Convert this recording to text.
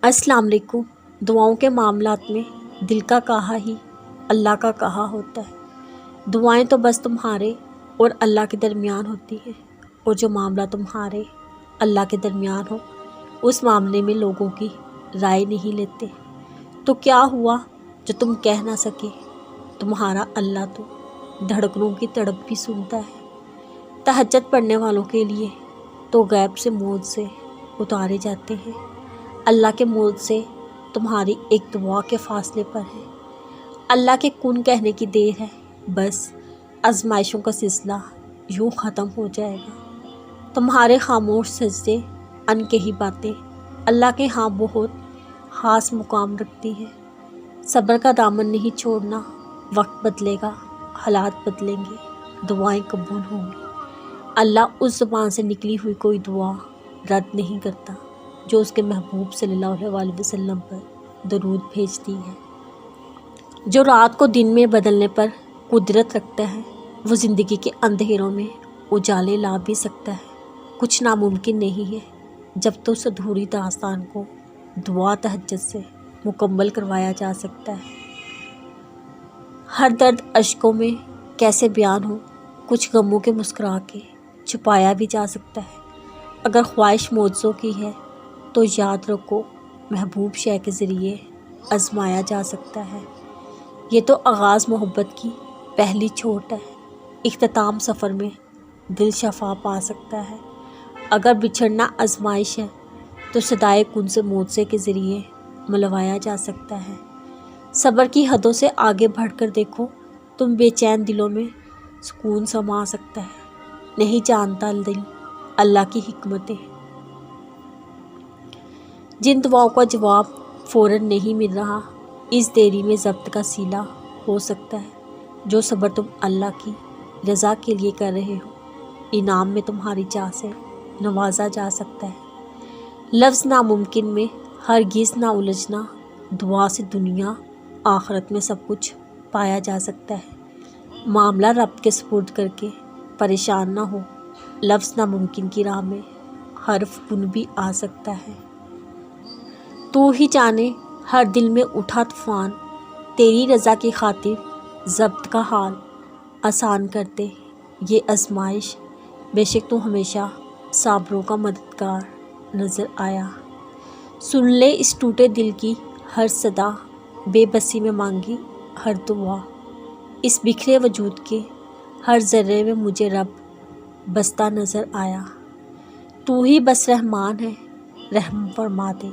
السلام علیکم۔ دعاؤں کے معاملات میں دل کا کہا ہی اللہ کا کہا ہوتا ہے۔ دعائیں تو بس تمہارے اور اللہ کے درمیان ہوتی ہیں، اور جو معاملہ تمہارے اللہ کے درمیان ہو اس معاملے میں لوگوں کی رائے نہیں لیتے۔ تو کیا ہوا جو تم کہہ نہ سکے؟ تمہارا اللہ تو دھڑکنوں کی تڑپ بھی سنتا ہے۔ تہجد پڑھنے والوں کے لیے تو غیب سے موعظے اتارے جاتے ہیں۔ اللہ کے موعظے تمہاری ایک دعا کے فاصلے پر ہے۔ اللہ کے کن کہنے کی دیر ہے، بس آزمائشوں کا سلسلہ یوں ختم ہو جائے گا۔ تمہارے خاموش سجدے، انکہی باتیں اللہ کے ہاں بہت خاص مقام رکھتی ہیں۔ صبر کا دامن نہیں چھوڑنا، وقت بدلے گا، حالات بدلیں گے، دعائیں قبول ہوں گی۔ اللہ اس زبان سے نکلی ہوئی کوئی دعا رد نہیں کرتا جو اس کے محبوب صلی اللہ علیہ وسلم پر درود بھیجتی ہے۔ جو رات کو دن میں بدلنے پر قدرت رکھتا ہے، وہ زندگی کے اندھیروں میں اجالے لا بھی سکتا ہے۔ کچھ ناممکن نہیں ہے جب تو اس ادھوری داستان کو دعا تہجد سے مکمل کروایا جا سکتا ہے۔ ہر درد اشکوں میں کیسے بیان ہو، کچھ غموں کے مسکرا کے چھپایا بھی جا سکتا ہے۔ اگر خواہش معجزوں کی ہے تو یاد رکھو محبوب شے کے ذریعے آزمایا جا سکتا ہے۔ یہ تو آغاز محبت کی پہلی چوٹ ہے، اختتام سفر میں دل شفا پا سکتا ہے۔ اگر بچھڑنا آزمائش ہے تو صدائے کن سے معجزے کے ذریعے ملوایا جا سکتا ہے۔ صبر کی حدوں سے آگے بڑھ کر دیکھو، تم بے چین دلوں میں سکون سما سکتا ہے۔ نہیں جانتا دل اللہ کی حکمتیں۔ جن دعاؤں کا جواب فوراً نہیں مل رہا، اس دیری میں ضبط کا صلہ ہو سکتا ہے۔ جو صبر تم اللہ کی رضا کے لیے کر رہے ہو، انعام میں تمہاری چاہ سے نوازا جا سکتا ہے۔ لفظ ناممکن میں ہرگز نہ الجھنا، دعا سے دنیا آخرت میں سب کچھ پایا جا سکتا ہے۔ معاملہ رب کے سپرد کر کے پریشان نہ ہو، لفظ ناممکن کی راہ میں حرف کن بھی آ سکتا ہے۔ تو ہی جانے ہر دل میں اٹھا طوفان، تیری رضا کی خاطر ضبط کا حال آسان کرتے یہ آزمائش۔ بے شک تو ہمیشہ صابروں کا مددگار نظر آیا۔ سن لے اس ٹوٹے دل کی ہر صدا، بے بسی میں مانگی ہر دعا۔ اس بکھرے وجود کے ہر ذرے میں مجھے رب بستا نظر آیا۔ تو ہی بس رحمان ہے، رحم فرما دے۔